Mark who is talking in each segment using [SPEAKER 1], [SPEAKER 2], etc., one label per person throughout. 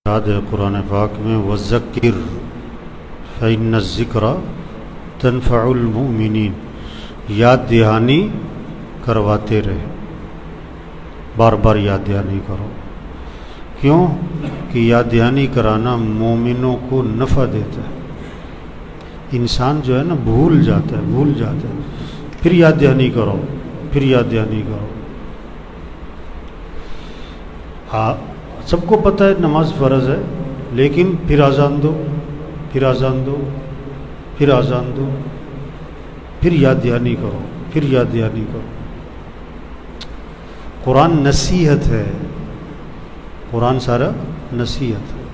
[SPEAKER 1] یاد ہے قرآن پاک میں وذکر فإن الذکر تنفع المؤمنین، یاد دہانی کرواتے رہے، بار بار یاد دہانی کرو۔ کیوں کہ یاد دہانی کرانا مومنوں کو نفع دیتا ہے۔ انسان جو ہے نا بھول جاتا ہے، پھر یاد دہانی کرو، پھر یاد دہانی کرو۔ سب کو پتہ ہے نماز فرض ہے، لیکن پھر اذان دو، پھر اذان دو، پھر اذان دو، پھر یاد دہانی کرو، پھر یاد دہانی کرو۔ قرآن نصیحت ہے، قرآن سارا نصیحت ہے،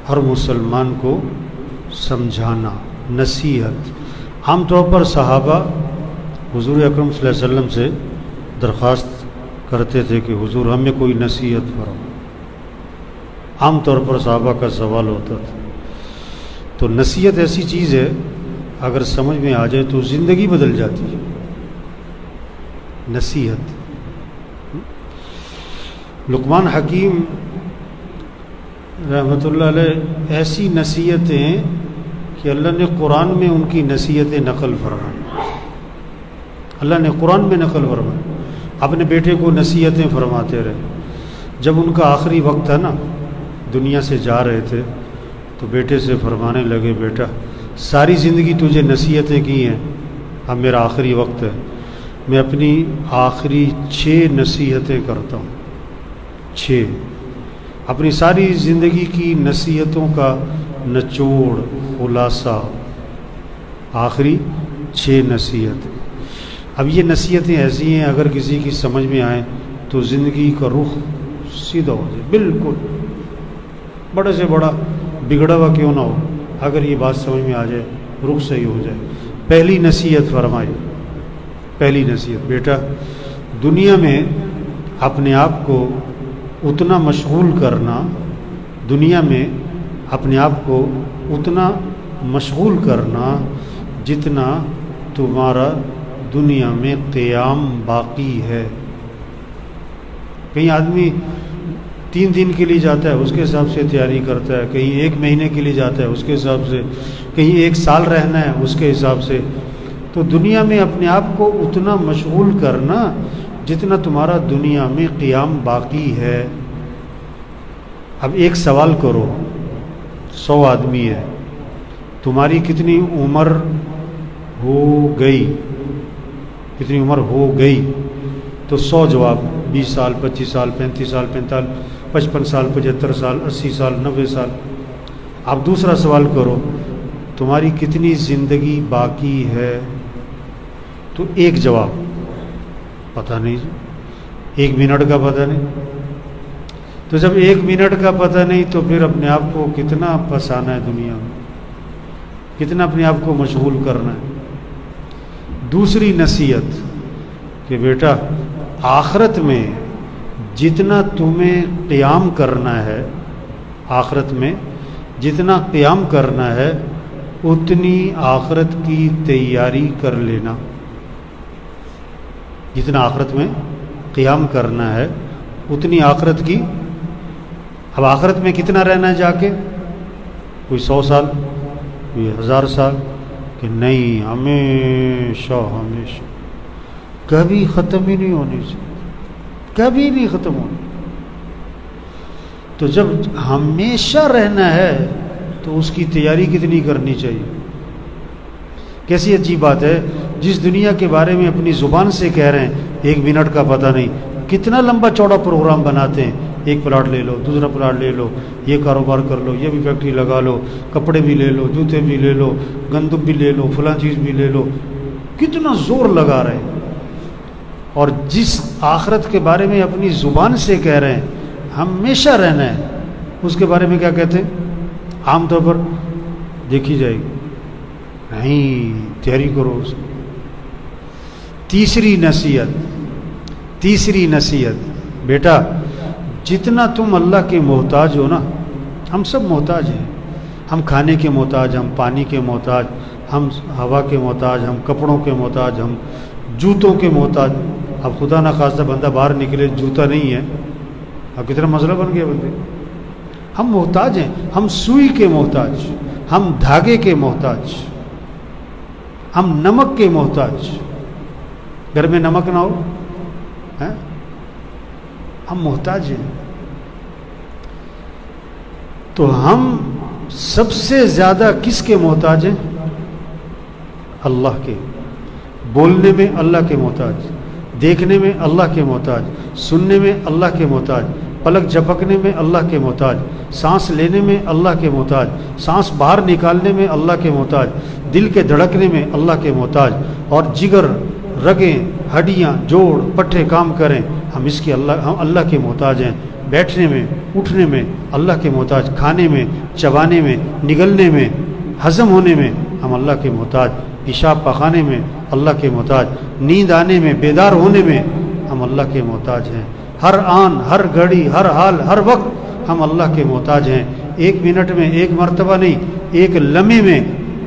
[SPEAKER 1] ہر مسلمان کو سمجھانا، نصیحت۔ عام طور پر صحابہ حضور اکرم صلی اللہ علیہ وسلم سے درخواست کرتے تھے کہ حضور ہمیں کوئی نصیحت فرمائیں۔ عام طور پر صحابہ کا سوال ہوتا تھا۔ تو نصیحت ایسی چیز ہے، اگر سمجھ میں آ جائے تو زندگی بدل جاتی ہے۔ نصیحت، لقمان حکیم رحمۃ اللہ علیہ ایسی نصیحتیں کہ اللہ نے قرآن میں ان کی نصیحتیں نقل فرمائیں، اللہ نے قرآن میں نقل فرمائیں۔ اپنے بیٹے کو نصیحتیں فرماتے رہے۔ جب ان کا آخری وقت تھا نا، دنیا سے جا رہے تھے، تو بیٹے سے فرمانے لگے، بیٹا ساری زندگی تجھے نصیحتیں کی ہیں، اب میرا آخری وقت ہے، میں اپنی آخری 6 نصیحتیں کرتا ہوں۔ 6 اپنی ساری زندگی کی نصیحتوں کا نچوڑ، خلاصہ، آخری 6 نصیحت۔ اب یہ نصیحتیں ایسی ہیں، اگر کسی کی سمجھ میں آئیں تو زندگی کا رخ سیدھا ہو جائے، بالکل بڑے سے بڑا بگڑا ہوا کیوں نہ ہو، اگر یہ بات سمجھ میں آ جائے رخ صحیح ہو جائے۔ پہلی نصیحت فرمائی، پہلی نصیحت، بیٹا دنیا میں اپنے آپ کو اتنا مشغول کرنا، دنیا میں اپنے آپ کو اتنا مشغول کرنا جتنا تمہارا دنیا میں قیام باقی ہے۔ کہیں آدمی 3 دن کے لیے جاتا ہے، اس کے حساب سے تیاری کرتا ہے، کہیں 1 مہینے کے لیے جاتا ہے، اس کے حساب سے، کہیں 1 سال رہنا ہے، اس کے حساب سے۔ تو دنیا میں اپنے آپ کو اتنا مشغول کرنا جتنا تمہارا دنیا میں قیام باقی ہے۔ اب ایک سوال کرو، 100 آدمی ہے، تمہاری کتنی عمر ہو گئی؟ کتنی عمر ہو گئی؟ تو 100 جواب، 20 سال، 25 سال، 35 سال، 45، 55 سال، 75 سال، 80 سال، 90 سال۔ اب دوسرا سوال کرو، تمہاری کتنی زندگی باقی ہے؟ تو 1 جواب، پتہ نہیں، 1 منٹ کا پتہ نہیں۔ تو جب 1 منٹ کا پتہ نہیں تو پھر اپنے آپ کو کتنا پھنسانا ہے دنیا میں، کتنا اپنے آپ کو مشغول کرنا ہے۔ دوسری نصیحت کہ بیٹا آخرت میں جتنا تمہیں قیام کرنا ہے، آخرت میں جتنا قیام کرنا ہے اتنی آخرت کی تیاری کر لینا۔ جتنا آخرت میں قیام کرنا ہے اتنی آخرت کی۔ اب آخرت میں کتنا رہنا ہے جا کے؟ کوئی 100 سال، کوئی 1000 سال، کہ نہیں ہمیشہ ہمیشہ، کبھی ختم ہی نہیں ہونی چاہیے، کبھی نہیں ختم ہونی۔ تو جب ہمیشہ رہنا ہے تو اس کی تیاری کتنی کرنی چاہیے؟ کیسی عجیب بات ہے، جس دنیا کے بارے میں اپنی زبان سے کہہ رہے ہیں 1 منٹ کا پتہ نہیں، کتنا لمبا چوڑا پروگرام بناتے ہیں، 1 پلاٹ لے لو، دوسرا پلاٹ لے لو، یہ کاروبار کر لو، یہ بھی فیکٹری لگا لو، کپڑے بھی لے لو، جوتے بھی لے لو، گندم بھی لے لو، فلاں چیز بھی لے لو، کتنا زور لگا رہے ہیں۔ اور جس آخرت کے بارے میں اپنی زبان سے کہہ رہے ہیں ہمیشہ رہنا ہے، اس کے بارے میں کیا کہتے ہیں؟ عام طور پر دیکھی جائے گی، نہیں تیاری کرو اس کی۔ تیسری نصیحت، بیٹا جتنا تم اللہ کے محتاج ہو نا، ہم سب محتاج ہیں، ہم کھانے کے محتاج، ہم پانی کے محتاج، ہم ہوا کے محتاج، ہم کپڑوں کے محتاج، ہم جوتوں کے محتاج۔ اب خدا نخواستہ بندہ باہر نکلے جوتا نہیں ہے اب کتنا مسئلہ بن گیا بندے. ہم محتاج ہیں, ہم سوئی کے محتاج, ہم دھاگے کے محتاج, ہم نمک کے محتاج. گھر میں نمک نہ ہو ہم محتاج ہیں. تو ہم سب سے زیادہ کس کے محتاج ہیں؟ اللہ کے. بولنے میں اللہ کے محتاج, دیکھنے میں اللہ کے محتاج, سننے میں اللہ کے محتاج, پلک جھپکنے میں اللہ کے محتاج, سانس لینے میں اللہ کے محتاج, سانس باہر نکالنے میں اللہ کے محتاج, دل کے دھڑکنے میں اللہ کے محتاج, اور جگر, رگیں, ہڈیاں, جوڑ, پٹھے کام کریں, ہم اللہ کے محتاج ہیں. بیٹھنے میں, اٹھنے میں اللہ کے محتاج, کھانے میں, چبانے میں, نگلنے میں, ہضم ہونے میں ہم اللہ کے محتاج, پیشاب پخانے میں اللہ کے محتاج, نیند آنے میں, بیدار ہونے میں ہم اللہ کے محتاج ہیں. ہر آن, ہر گھڑی, ہر حال, ہر وقت ہم اللہ کے محتاج ہیں. 1 منٹ میں 1 مرتبہ نہیں, 1 لمحے میں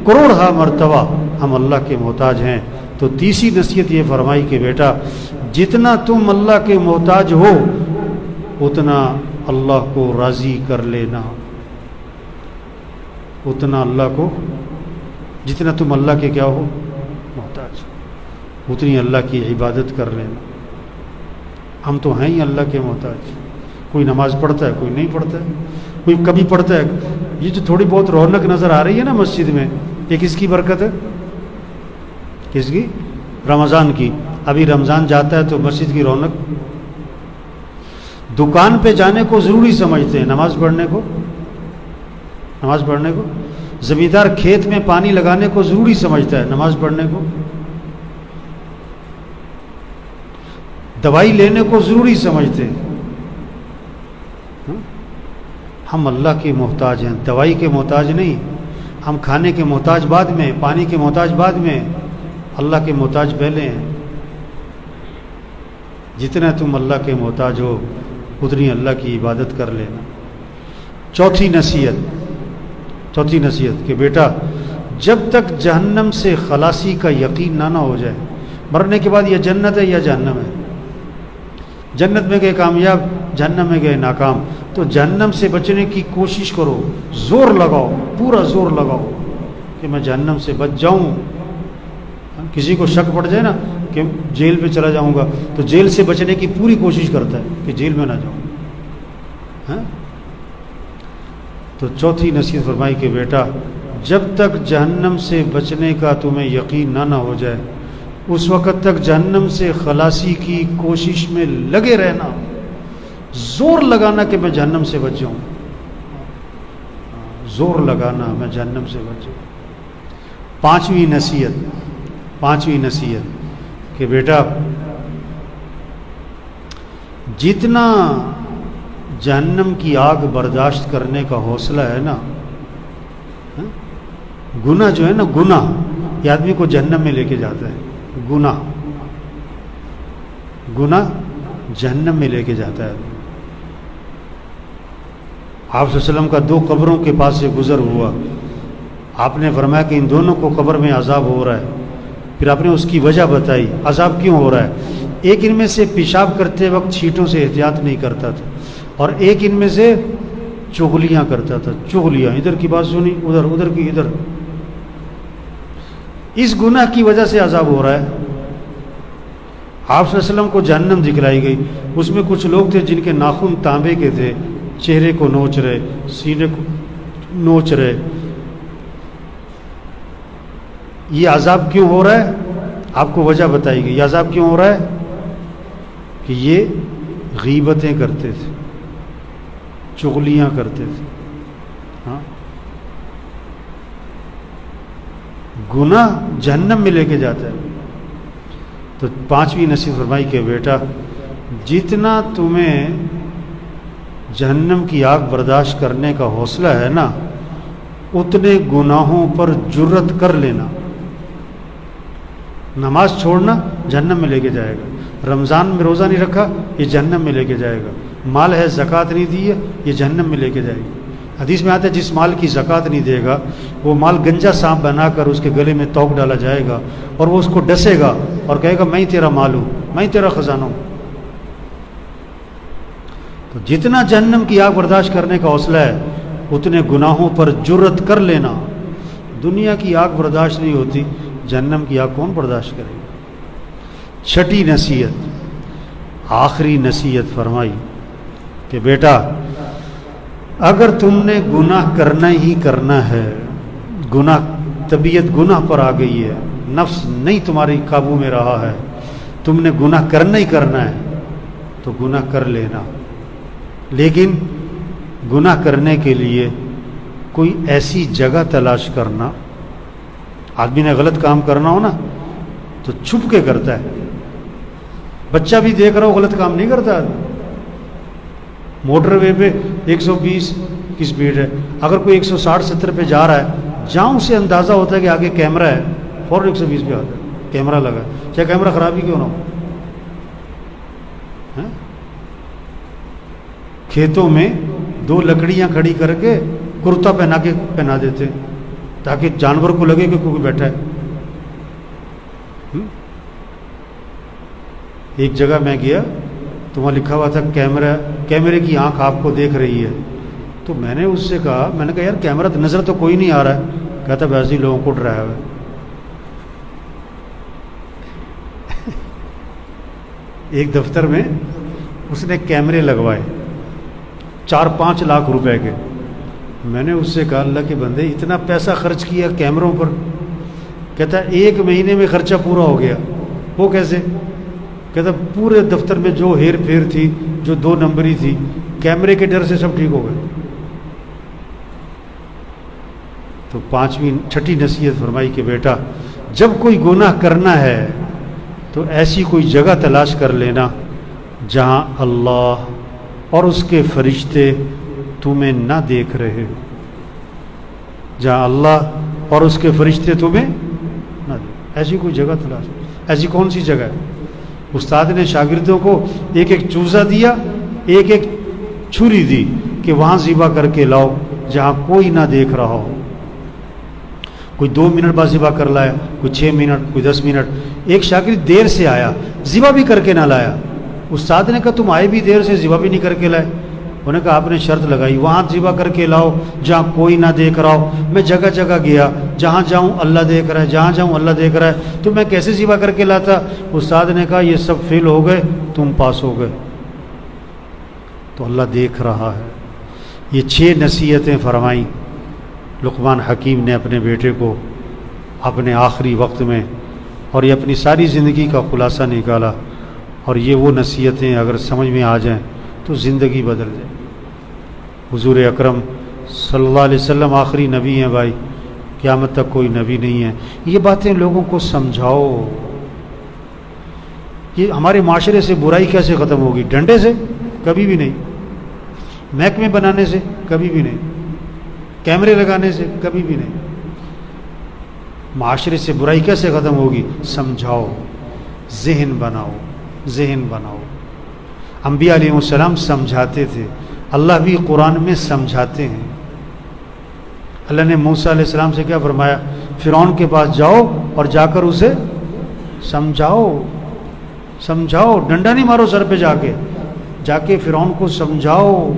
[SPEAKER 1] کروڑ مرتبہ ہم اللہ کے محتاج ہیں. تو تیسری نصیحت یہ فرمائی کہ بیٹا جتنا تم اللہ کے محتاج ہو اتنا اللہ کو راضی کر لینا. اتنا اللہ کو, جتنا تم اللہ کے کیا ہو محتاج, اتنی اللہ کی عبادت کر لینا. ہم تو ہیں ہی اللہ کے محتاج. کوئی نماز پڑھتا ہے, کوئی نہیں پڑھتا ہے, کوئی کبھی پڑھتا ہے. یہ جو تھوڑی بہت رونق نظر آ رہی ہے نا مسجد میں, یہ کس کی برکت ہے؟ کس کی؟ رمضان کی. ابھی رمضان جاتا ہے تو مسجد کی رونق. دکان پہ جانے کو ضروری سمجھتے ہیں, نماز پڑھنے کو. زمیندار کھیت میں پانی لگانے کو ضروری سمجھتا ہے, نماز پڑھنے کو. دوائی لینے کو ضروری سمجھتے ہیں. ہم اللہ کے محتاج ہیں, دوائی کے محتاج نہیں. ہم کھانے کے محتاج بعد میں, پانی کے محتاج بعد میں, اللہ کے محتاج پہلے ہیں. جتنا تم اللہ کے محتاج ہو اتنی اللہ کی عبادت کر لینا. چوتھی نصیحت کہ بیٹا جب تک جہنم سے خلاصی کا یقین نہ ہو جائے, مرنے کے بعد یہ جنت ہے یا جہنم ہے, جنت میں گئے کامیاب, جہنم میں گئے ناکام, تو جہنم سے بچنے کی کوشش کرو, زور لگاؤ, پورا زور لگاؤ کہ میں جہنم سے بچ جاؤں. کسی کو شک پڑ جائے نا کہ جیل میں چلا جاؤں گا تو جیل سے بچنے کی پوری کوشش کرتا ہے کہ جیل میں نہ جاؤں. تو چوتھی نصیحت فرمائی کہ بیٹا جب تک جہنم سے بچنے کا تمہیں یقین نہ ہو جائے اس وقت تک جہنم سے خلاصی کی کوشش میں لگے رہنا, زور لگانا کہ میں جہنم سے بچ جاؤں, زور لگانا میں جہنم سے بچ جاؤں. پانچویں نصیحت کہ بیٹا جتنا جہنم کی آگ برداشت کرنے کا حوصلہ ہے نا, گناہ جو ہے نا, گناہ یہ آدمی کو جہنم میں لے کے جاتا ہے. گناہ جہنم میں لے کے جاتا ہے. آپ صلی اللہ علیہ وسلم کا 2 قبروں کے پاس سے گزر ہوا, آپ نے فرمایا کہ ان دونوں کو قبر میں عذاب ہو رہا ہے. پھر آپ نے اس کی وجہ بتائی, عذاب کیوں ہو رہا ہے. ایک ان میں سے پیشاب کرتے وقت چھینٹوں سے احتیاط نہیں کرتا تھا, اور ایک ان میں سے چغلیاں کرتا تھا. چغلیاں, ادھر کی بات سنی ادھر, ادھر کی ادھر. اس گناہ کی وجہ سے عذاب ہو رہا ہے. آپ صلی اللہ علیہ وسلم کو جہنم دکھلائی گئی. اس میں کچھ لوگ تھے جن کے ناخن تانبے کے تھے, چہرے کو نوچ رہے, سینے کو نوچ رہے. یہ عذاب کیوں ہو رہا ہے؟ آپ کو وجہ بتائی گئی. یہ عذاب کیوں ہو رہا ہے؟ کہ یہ غیبتیں کرتے تھے, چغلیاں کرتے تھے. گناہ جہنم میں لے کے جاتا ہے. تو 5ویں نصیحت فرمائی کہ بیٹا جتنا تمہیں جہنم کی آگ برداشت کرنے کا حوصلہ ہے نا اتنے گناہوں پر جرت کر لینا. نماز چھوڑنا جہنم میں لے کے جائے گا, رمضان میں روزہ نہیں رکھا یہ جہنم میں لے کے جائے گا, مال ہے زکوٰۃ نہیں دی ہے یہ جہنم میں لے کے جائے گا. حدیث میں آتا ہے جس مال کی زکوٰۃ نہیں دے گا وہ مال گنجا سانپ بنا کر اس کے گلے میں توق ڈالا جائے گا اور وہ اس کو ڈسے گا اور کہے گا میں ہی تیرا مال ہوں, میں ہی تیرا خزانہ ہوں. تو جتنا جہنم کی آگ برداشت کرنے کا حوصلہ ہے اتنے گناہوں پر جرت کر لینا. دنیا کی آگ برداشت نہیں ہوتی، جہنم کی آگ کون برداشت کرے گا؟ چھٹی نصیحت، آخری نصیحت فرمائی کہ بیٹا اگر تم نے گناہ کرنا ہی کرنا ہے، گناہ طبیعت گناہ پر آ گئی ہے، نفس نہیں تمہاری قابو میں رہا ہے، تم نے گناہ کرنا ہی کرنا ہے تو گناہ کر لینا. لیکن گناہ کرنے کے لیے کوئی ایسی جگہ تلاش کرنا. آدمی نے غلط کام کرنا ہو نا تو چھپ کے کرتا ہے. بچہ بھی دیکھ رہا ہو غلط کام نہیں کرتا. موٹر وے پہ 120 کی سپیڈ ہے، اگر کوئی 160-70 پہ جا رہا ہے، جہاں اسے اندازہ ہوتا ہے کہ آگے کیمرہ ہے فوراً 120 پہ آتا ہے، کیمرہ لگا ہے، چاہے کیمرہ خراب ہی کیوں نہ ہو. کھیتوں میں 2 لکڑیاں کھڑی کر کے کرتا پہنا دیتے تاکہ جانور کو لگے کہ کوئی بیٹھا ہے. ایک جگہ میں گیا تو وہاں لکھا ہوا تھا کیمرے کی آنکھ آپ کو دیکھ رہی ہے. تو میں نے اس سے کہا، میں نے کہا یار کیمرہ نظر تو کوئی نہیں آ رہا ہے. کہتا ویسے ہی لوگوں کو ڈرایا ہوا ہے. ایک دفتر میں اس نے کیمرے لگوائے 4-5 لاکھ روپے کے. میں نے اس سے کہا اللہ کے بندے اتنا پیسہ خرچ کیا کیمروں پر. کہتا 1 مہینے میں خرچہ پورا ہو گیا. وہ کیسے؟ کہتا پورے دفتر میں جو ہیر پھیر تھی، جو 2 نمبری تھی، کیمرے کے ڈر سے سب ٹھیک ہو گئے. تو 6ٹھی نصیحت فرمائی کہ بیٹا جب کوئی گناہ کرنا ہے تو ایسی کوئی جگہ تلاش کر لینا جہاں اللہ اور اس کے فرشتے تمہیں نہ دیکھ رہے ہو. جہاں اللہ اور اس کے فرشتے تمہیں نہ دیکھ، ایسی کوئی جگہ تلاش. ایسی کون سی جگہ ہے؟ استاد نے شاگردوں کو ایک چوزہ دیا، ایک چھری دی کہ وہاں ذبح کر کے لاؤ جہاں کوئی نہ دیکھ رہا ہو. کوئی 2 منٹ بعد ذبح کر لایا، کوئی 6 منٹ، کوئی 10 منٹ. ایک شاگرد دیر سے آیا، ذبح بھی کر کے نہ لایا. استاد نے کہا تم آئے بھی دیر سے، ذبح بھی نہیں کر کے لائے. انہوں نے کہا آپ نے شرط لگائی وہاں ذبح کر کے لاؤ جہاں کوئی نہ دیکھ رہا ہو. میں جگہ جگہ گیا، جہاں جاؤں اللہ دیکھ رہا ہے، جہاں جاؤں اللہ دیکھ رہا ہے، تو میں کیسے ذبح کر کے لاتا؟ استاد نے کہا یہ سب فیل ہو گئے، تم پاس ہو گئے. تو اللہ دیکھ رہا ہے. یہ 6 نصیحتیں فرمائیں لقمان حکیم نے اپنے بیٹے کو اپنے آخری وقت میں، اور یہ اپنی ساری زندگی کا خلاصہ نکالا. اور یہ وہ نصیحتیں اگر سمجھ میں آ جائیں تو زندگی بدل جائے. حضور اکرم صلی اللہ علیہ وسلم آخری نبی ہیں بھائی، قیامت تک کوئی نبی نہیں ہے. یہ باتیں لوگوں کو سمجھاؤ. یہ ہمارے معاشرے سے برائی کیسے ختم ہوگی؟ ڈنڈے سے؟ کبھی بھی نہیں. محکمے بنانے سے؟ کبھی بھی نہیں. کیمرے لگانے سے؟ کبھی بھی نہیں. معاشرے سے برائی کیسے ختم ہوگی؟ سمجھاؤ، ذہن بناؤ، ذہن بناؤ. انبیاء علیہ السلام سمجھاتے تھے، اللہ بھی قرآن میں سمجھاتے ہیں. اللہ نے موسیٰ علیہ السلام سے کیا فرمایا؟ فرعون کے پاس جاؤ اور جا کر اسے سمجھاؤ. سمجھاؤ، ڈنڈا نہیں مارو سر پہ، جا کے فرعون کو سمجھاؤ.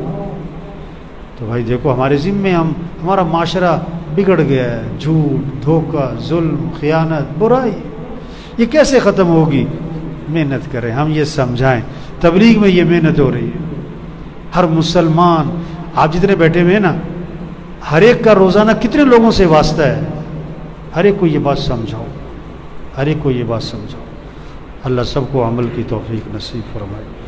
[SPEAKER 1] تو بھائی دیکھو ہمارے ذمے ہمارا معاشرہ بگڑ گیا ہے. جھوٹ، دھوکہ، ظلم، خیانت، برائی، یہ کیسے ختم ہوگی؟ محنت کریں، ہم یہ سمجھائیں. تبلیغ میں یہ محنت ہو رہی ہے. ہر مسلمان، آپ جتنے بیٹھے ہوئے ہیں نا، ہر ایک کا روزانہ کتنے لوگوں سے واسطہ ہے. ہر ایک کو یہ بات سمجھاؤ، ہر ایک کو یہ بات سمجھاؤ. اللہ سب کو عمل کی توفیق نصیب فرمائے.